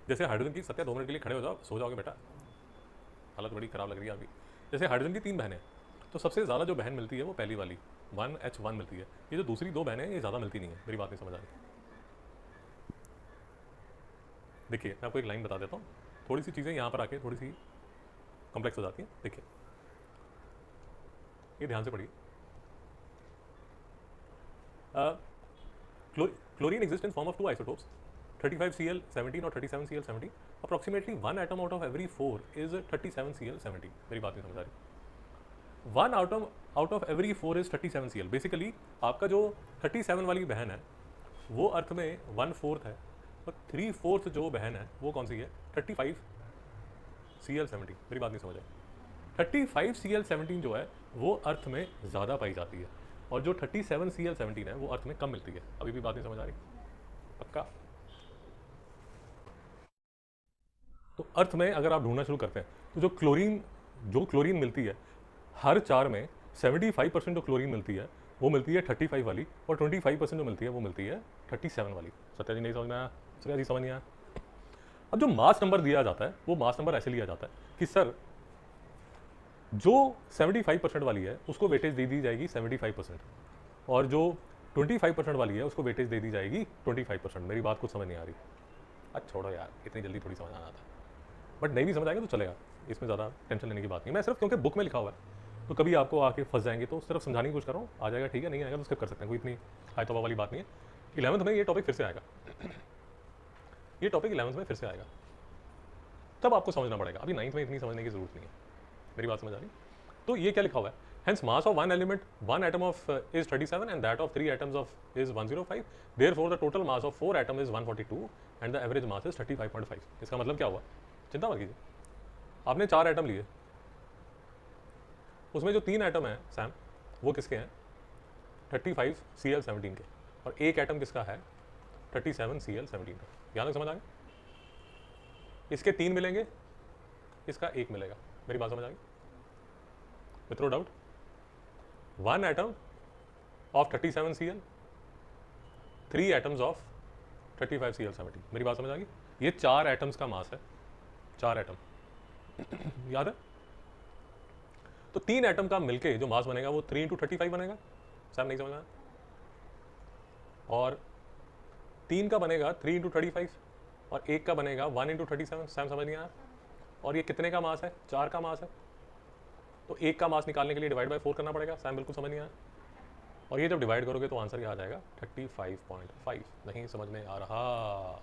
[SPEAKER 1] जैसे हाइड्रोजन की, सत्या 2 मिनट के लिए खड़े हो जाओ, सो जाओगे बेटा, हालत बड़ी ख़राब लग रही है अभी। जैसे हाइड्रोजन की 3 बहनें, तो सबसे ज़्यादा जो बहन मिलती है वो पहली वाली 1H1 मिलती है, ये जो दूसरी 2 बहनें ये ज़्यादा मिलती नहीं है, मेरी बात नहीं समझ आ रही। देखिए मैं आपको एक लाइन बता देता हूँ, थोड़ी सी चीज़ें यहाँ पर आके थोड़ी सी कॉम्प्लेक्स हो जाती हैं। देखिए ये ध्यान से पढ़िए, chlorine exist in form of 2 isotopes 35Cl17 और 37Cl17, approximately 1 atom out of every 4 is 37Cl17, मेरी बात नहीं समझ आ रही। 1 out of every 4 is 37Cl, basically आपका जो 37 वाली बहन है वो अर्थ में 1/4 है और 3/4 जो बहन है वो कौन सी है, 35Cl17, मेरी बात नहीं समझ आई। 35Cl17 जो है वो अर्थ में ज़्यादा पाई जाती है और जो 37Cl17 है वो अर्थ में कम मिलती है, अभी भी बात नहीं समझ आ रही, पक्का। तो अर्थ में अगर आप ढूंढना शुरू करते हैं तो जो क्लोरीन मिलती है हर 4 में 75% जो क्लोरीन मिलती है वो मिलती है 35 वाली और 25% जो मिलती है वो मिलती है 37 वाली। सत्या जी नहीं समझ में आया, सत्या जी समझ नहीं आया। अब जो मास नंबर दिया जाता है वो मास नंबर ऐसे लिया जाता है कि सर जो 75% वाली है उसको वेटेज दे दी जाएगी 75% और जो 25% वाली है उसको वेटेज दे दी जाएगी 25%। मेरी बात कुछ समझ नहीं आ रही, अच्छा छोड़ो यार, इतनी जल्दी थोड़ी समझ आना था, बट नहीं भी समझ आएगा तो चलेगा, इसमें ज़्यादा टेंशन लेने की बात नहीं। मैं सिर्फ क्योंकि बुक में लिखा हुआ है तो कभी आपको आके फंस जाएंगे तो सिर्फ समझाने की कोशिश कर रहा हूँ, आ जाएगा ठीक है, नहीं आएगा तो स्किप कर सकते हैं, कोई इतनी हाई तौबा वाली बात नहीं है। 11th में ये टॉपिक फिर से आएगा, ये टॉपिक 11th में फिर से आएगा, तब आपको समझना पड़ेगा, अभी 9th में इतनी समझने की जरूरत नहीं है, मेरी बात समझ आ रही। तो ये क्या लिखा हुआ है, hence mass of one element, one atom of is 37 and that of 3 atoms of is 105, therefore the total mass of 4 atom is 142 and the average mass is 35.5। इसका मतलब क्या हुआ, चिंता मत कीजिए, आपने 4 एटम लिए, उसमें जो 3 एटम है सैम वो किसके हैं, 35Cl17 के, और एक एटम किसका है 37Cl17 का। यहाँ तक समझ आ गया, इसके 3 मिलेंगे, इसका 1 मिलेगा, मेरी बात समझ आ गई without doubt. 1 atom of 37Cl, 3 atoms of 35Cl17, मेरी बात समझ आ गई। ये 4 एटम्स का मास है, 4 एटम याद है। तो 3 एटम का मिलके जो मास बनेगा वो 3 × 35 बनेगा, सैम नहीं समझना, और 3 का बनेगा 3 × 35 और 1 का बनेगा 1 × 37, सैम समझ नहीं आया। और ये कितने का मास है, 4 का मास है, तो 1 का मास निकालने के लिए डिवाइड बाय 4 करना पड़ेगा, सैम बिल्कुल समझ नहीं आया। और ये जब डिवाइड करोगे तो आंसर क्या आ जाएगा 35.5। नहीं समझ में आ रहा,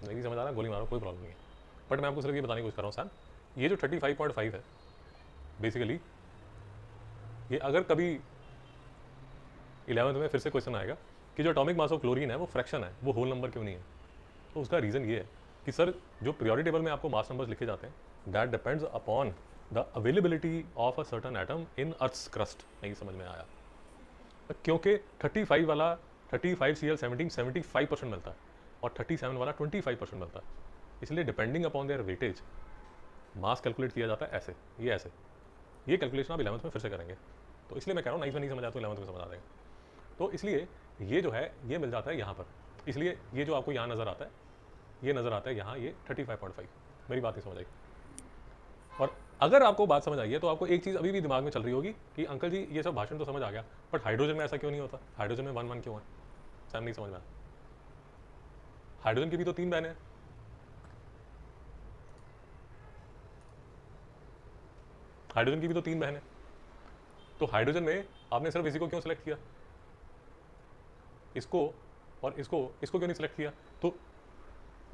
[SPEAKER 1] नहीं समझ आ रहा, गोली मारो, कोई प्रॉब्लम नहीं है, बट मैं आपको सिर्फ ये बताने की कोशिश कर रहा हूँ सैम, ये जो 35.5 है बेसिकली, ये अगर कभी 11th में फिर से क्वेश्चन आएगा कि जो एटॉमिक मास ऑफ क्लोरीन है वो फ्रैक्शन है, वो होल नंबर क्यों नहीं है, तो उसका रीज़न ये है कि सर जो पीरियोडिक टेबल में आपको मास नंबर्स लिखे जाते हैं that depends upon the availability of a certain atom in earth's crust. नहीं समझ में आया, क्योंकि 35 वाला 35Cl17 75% मिलता है और 37 वाला 25% मिलता है, इसलिए depending upon their weightage mass calculate किया जाता है ऐसे, ये ऐसे, ये कैलकुलेशन आप 11th में फिर से करेंगे, तो इसलिए मैं कह रहा हूँ 9th में नहीं समझ आता तो 11th में समझ आ जाएगा। तो इसलिए ये जो है ये मिल जाता है यहाँ पर, इसलिए ये जो आपको यहाँ नज़र आता है, ये नज़र आता है यहाँ, ये 35.5। मेरी बात नहीं समझ आई। और अगर आपको बात समझ आई है तो आपको एक चीज़ अभी भी दिमाग में चल रही होगी कि अंकल जी ये सब भाषण तो समझ आ गया, बट हाइड्रोजन में ऐसा क्यों नहीं होता? हाइड्रोजन में 1 1 क्यों है? सैम नहीं समझ में आया। हाइड्रोजन की भी तो 3 बहनें हैं। हाइड्रोजन की भी तो 3 बहनें। तो हाइड्रोजन में आपने सिर्फ इसी को क्यों सिलेक्ट किया? इसको और इसको क्यों नहीं सिलेक्ट किया? तो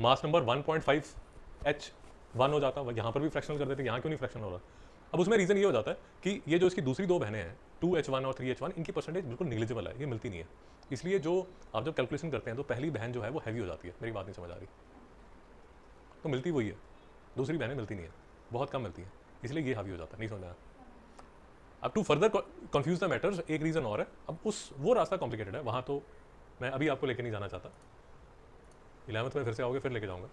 [SPEAKER 1] मास नंबर 1.5 H1 हो जाता, यहाँ पर भी फ्रैक्शनल कर देते, यहाँ क्यों नहीं फ्रैक्शनल हो रहा? अब उसमें रीज़न ये हो जाता है कि ये जो इसकी दूसरी 2 बहनें हैं 2H1 और 3H1, इनकी परसेंटेज बिल्कुल निग्लिजिबल है, ये मिलती नहीं है। इसलिए जो आप जब कैलकुलेशन करते हैं तो पहली बहन जो है वो हैवी हो जाती है। मेरी बात नहीं समझ आ रही? तो मिलती वही है, दूसरी बहनें मिलती नहीं है, बहुत कम मिलती हैं, इसलिए ये हावी हो जाता है। नहीं समझ में आया? अब to further confuse the matters एक रीज़न और है। अब वो रास्ता कॉम्प्लिकेटेड है, वहाँ तो मैं अभी आपको लेके नहीं जाना चाहता। 11th में फिर से आओगे फिर लेके जाऊँगा,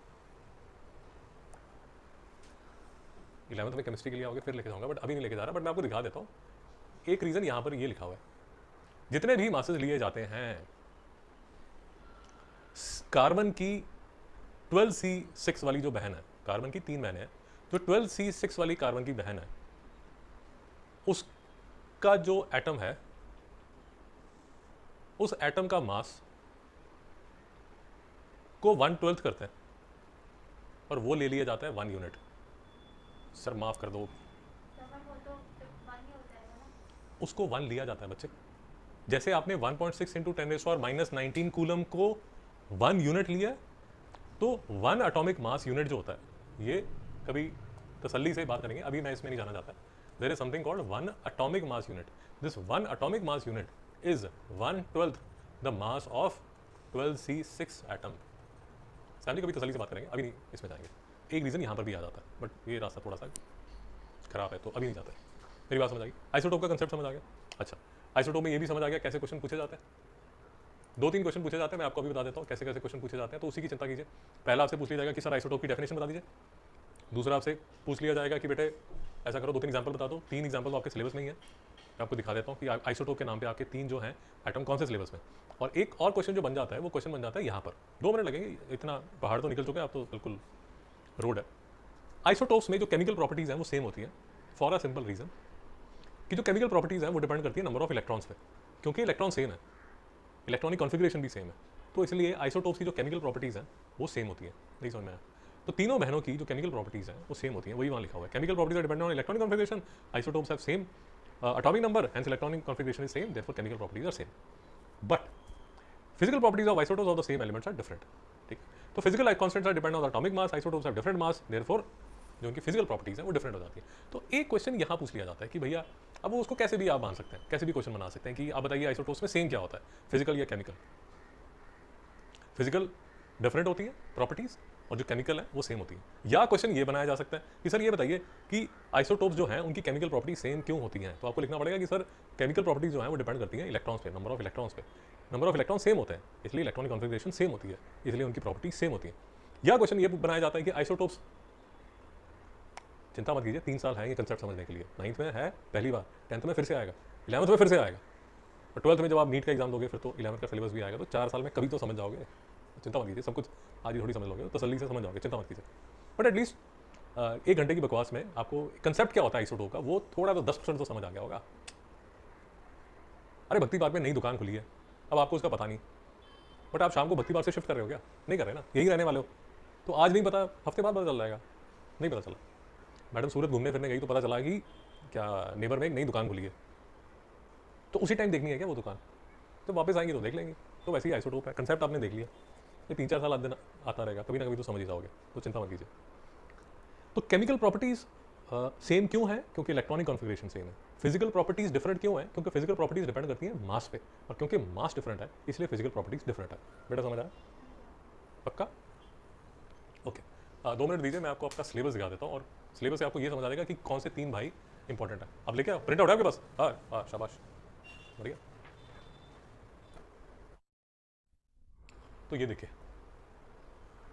[SPEAKER 1] 11th में केमिस्ट्री के लिए आओगे फिर लेके जाऊँगा, बट अभी नहीं लेके जा रहा। बट मैं आपको दिखा देता हूँ एक रीज़न। यहाँ पर ये लिखा हुआ है, जितने भी मासेस लिए जाते हैं, कार्बन की 12C6 वाली जो बहन है, कार्बन की 3 बहनें हैं, जो 12C6 वाली कार्बन की बहन है, उसका जो एटम है, उस एटम का मास को 1/12 करते हैं और वो ले लिया जाता है 1 यूनिट। सर माफ कर दो, उसको 1 लिया जाता है बच्चे। जैसे आपने 1.6 × 10⁻⁻19 कूलम को 1 यूनिट लिया, तो 1 एटॉमिक मास यूनिट जो होता है, ये कभी तसल्ली से बात करेंगे, अभी मैं इसमें नहीं जाना चाहता। There is something called 1 atomic mass unit. This 1 atomic mass unit is 1/12 the mass of 12C6 atom. सैमली कभी तसल्ली से बात करेंगे, अभी नहीं इसमें जाएंगे। एक रीज़न यहाँ पर भी आ जाता है, बट ये रास्ता थोड़ा सा खराब है, तो अभी नहीं जाता है। मेरी बात समझ आ गई? आइसोटोप का कंसेप्ट समझ आ गया? अच्छा, आइसोटोप में ये भी समझ आ गया कैसे क्वेश्चन पूछे जाते हैं। 2-3 क्वेश्चन पूछे जाते हैं, मैं आपको अभी बता देता हूँ कैसे कैसे क्वेश्चन पूछे जाते हैं, तो उसी की चिंता कीजिए। पहला आपसे पूछ लिया जाएगा कि सर आइसोटोप की डेफिनेशन बता दीजिए। दूसरा आपसे पूछ लिया जाएगा कि बेटे ऐसा करो 2-3 एग्जाम्पल बता दो। 3 एग्जाम्पल तो आपके सिलेबस में ही है, मैं आपको दिखा देता हूँ कि आइसोटोप के नाम पे आपके 3 जो हैं एटम कौन से सिलेबस में। और एक और क्वेश्चन जो बन जाता है, वो क्वेश्चन बन जाता है यहाँ पर। 2 मिनट लगेंगे, इतना पहाड़ तो निकल चुके हैं, आप तो बिल्कुल रोड है। आइसोटोप्स में जो केमिकल प्रॉपर्टीज़ हैं वो सेम होती हैं, फॉर अ सिंपल रीज़न कि जो केमिकल प्रॉपर्टीज़ हैं वो डिपेंड करती है नंबर ऑफ इलेक्ट्रॉन्स पे, क्योंकि इलेक्ट्रॉन सेम है, इलेक्ट्रॉनिक कॉन्फ़िगरेशन भी सेम है, तो इसलिए आइसोटोप्स की जो केमिकल प्रॉपर्टीज़ हैं वो सेम होती हैं। नहीं समझ में आया? तो तीनों बहनों की जो केमिकल प्रॉपर्टीज़ हैं वो सेम होती हैं, वही वहाँ लिखा हुआ है। Chemical properties are dependent on electronic configuration, isotopes have same atomic number, hence electronic configuration is same, therefore chemical properties are same. But physical properties of isotopes of the same elements are different. ठीक, तो physical constants are dependent on the atomic mass, isotopes have different mass, therefore जो उनकी physical properties हैं वो different हो जाती है। तो एक क्वेश्चन यहाँ पूछ लिया जाता है कि भैया अब वो उसको कैसे भी आप मान सकते हैं, कैसे भी क्वेश्चन बना सकते हैं कि आप बताइए आइसोटोप्स में सेम क्या होता है, फिजिकल या केमिकल। फिजिकल डिफरेंट होती है प्रॉपर्टीज और जो केमिकल है वो सेम होती है। या क्वेश्चन ये बनाया जा सकता है कि सर ये बताइए कि आइसोटोप्स जो हैं उनकी केमिकल प्रॉपर्टी सेम क्यों होती हैं। तो आपको लिखना पड़ेगा कि सर केमिकल प्रॉपर्टीज जो हैं वो डिपेंड करती हैं इलेक्ट्रॉन्स पे, नंबर ऑफ इलेक्ट्रॉन्स पे। नंबर ऑफ इलेक्ट्रॉन सेम होते हैं, इसलिए इलेक्ट्रॉनिक कॉन्फ़िगरेशन सेम होती है, इसलिए उनकी प्रॉपर्टी सेम होती है। या क्वेश्चन ये बनाया जाता है कि आइसोटोप्स, चिंता मत कीजिए 3 साल है ये कंसेप्ट समझने के लिए। 9th में है पहली बार, 10th में फिर से आएगा, 11th में फिर से आएगा, और 12th में जब आप नीट का एग्जाम दोगे फिर तो 11th का सिलेबस भी आएगा। तो 4 साल में कभी तो समझ जाओगे, चिंता मत कीजिए, सब कुछ आज ही थोड़ी समझ लोगे, तो तसल्ली से समझ जाओगे, चिंता मत कीजिए। बट एटलीस्ट 1 घंटे की बकवास में आपको कंसेप्ट क्या होता है आइसोटोप का वो थोड़ा तो 10% तो समझ आ गया होगा। अरे भक्ति पार्क में नई दुकान खुली है, अब आपको उसका पता नहीं, बट आप शाम को भक्ति पार्क से शिफ्ट कर रहे हो क्या? नहीं कर रहे ना, यहीं रहने वाले हो, तो आज नहीं पता, हफ्ते बाद पता चल जाएगा। नहीं पता चला, मैडम सूरत घूमने फिरने गई तो पता चला कि क्या नेबर में एक नई दुकान खुली है, तो उसी टाइम देखनी है क्या वो दुकान, तो वापस आएंगे तो देख लेंगे। तो वैसे ही आइसोटोप है, कंसेप्ट आपने देख लिया, ये 3-4 साल दिन आता रहेगा, कभी ना कभी तो समझ ही जाओगे, तो चिंता मत कीजिए। तो केमिकल प्रॉपर्टीज सेम क्यों है? क्योंकि इलेक्ट्रॉनिक कॉन्फ़िगरेशन सेम है। फिजिकल प्रॉपर्टीज डिफरेंट क्यों है? क्योंकि फिजिकल प्रॉपर्टीज डिपेंड करती हैं मास पे, और क्योंकि मास डिफरेंट है इसलिए फिजिकल प्रॉपर्टीज डिफरेंट है। बेटा समझ आया? पक्का? ओके, 2 मिनट दीजिए, मैं आपको आपका सिलेबस दिखा देता हूँ, और सिलेबस से आपको ये समझ आ जाएगा कि कौन से 3 भाई इंपॉर्टेंट है। अब लेके आओ, प्रिंट आउट है आपके पास? हाँ, शाबाश, बढ़िया। तो ये देखिए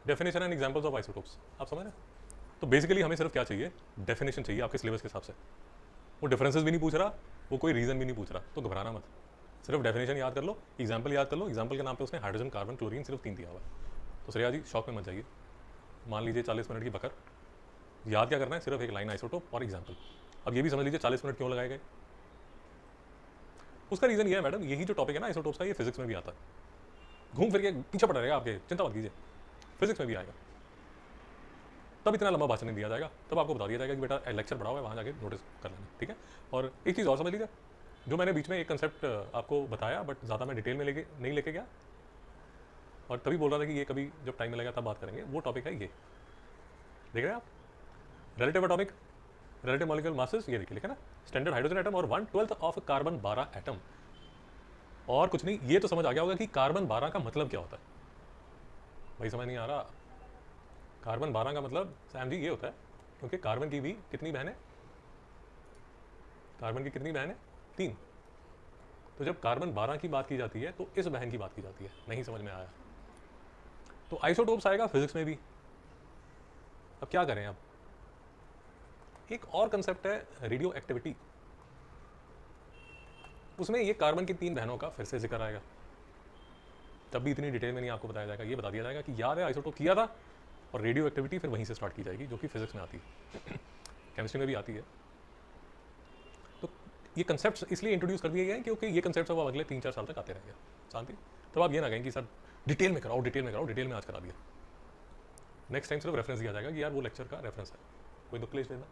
[SPEAKER 1] definition and examples of isotopes, आप समझ रहे हैं? तो बेसिकली हमें सिर्फ क्या चाहिए, डेफिनेशन चाहिए आपके सिलेबस के हिसाब से। वो डिफरेंसेस भी नहीं पूछ रहा, वो कोई रीज़न भी नहीं पूछ रहा, तो घबराना मत, सिर्फ डेफिनेशन याद कर लो, एग्जाम्पल याद कर लो, एग्जाम्पल के नाम पे उसने हाइड्रोजन कार्बन क्लोरीन सिर्फ 3 दिया हुआ है। तो श्रेया जी शौक में मत जाइए, मान लीजिए 40 मिनट की बकर, याद क्या करना है, सिर्फ एक लाइन आइसोटोप और एग्जाम्पल। अब ये भी समझ लीजिए 40 मिनट क्यों लगाए गए। उसका रीज़न ये है मैडम, यही जो टॉपिक है ना आइसोटोप्स का, ये फिजिक्स में भी आता है, घूम फिर के पीछे पड़ा रहेगा आपके, चिंता मत कीजिए, फिजिक्स में भी आएगा। तब इतना लंबा भाषण नहीं दिया जाएगा, तब आपको बता दिया जाएगा कि बेटा लेक्चर पढ़ा हुआ है, वहाँ जाके नोटिस कर लेना, ठीक है। और एक चीज़ और समझ लीजिए, जो मैंने बीच में एक कंसेप्ट आपको बताया बट ज़्यादा मैं डिटेल में नहीं लेके गया, और तभी बोल रहा था कि ये कभी जब टाइम मिलेगा तब बात करेंगे, वो टॉपिक है ये, देख रहे हैं आप, relative atomic, relative molecular masses, ये देखिए लिखा ना, स्टैंडर्ड हाइड्रोजन एटम और 1/12 ऑफ कार्बन 12 एटम। और कुछ नहीं, ये तो समझ आ गया होगा कि कार्बन 12 का मतलब क्या होता है। भाई समझ नहीं आ रहा, कार्बन 12 का मतलब सैम जी ये होता है, क्योंकि कार्बन की भी कितनी बहन है, कार्बन की कितनी बहन है, 3। तो जब कार्बन 12 की बात की जाती है तो इस बहन की बात की जाती है, नहीं समझ में आया तो आइसोटोप्स आएगा फिजिक्स में भी। अब क्या करें, अब एक और कंसेप्ट है रेडियो एक्टिविटी, उसमें ये कार्बन की 3 बहनों का फिर से जिक्र आएगा, तब भी इतनी डिटेल में नहीं आपको बताया जाएगा, ये बता दिया जाएगा कि याद है आइसोटोप किया था, और रेडियो एक्टिविटी फिर वहीं से स्टार्ट की जाएगी, जो कि फिजिक्स में आती है केमिस्ट्री में भी आती है। तो ये कंसेप्ट इसलिए इंट्रोड्यूस कर दिए गए हैं क्योंकि ये कंसेप्ट अब अगले 3-4 साल तक आते रहेंगे शांति। तब आप ये ना कहें कि सर डिटेल में कराओ, डिटेल में कराओ, डिटेल में आज करा दिया, नेक्स्ट टाइम सिर्फ रेफरेंस दिया जाएगा कि यार वो लेक्चर का रेफरेंस है, कोई दुख क्लेश लेना।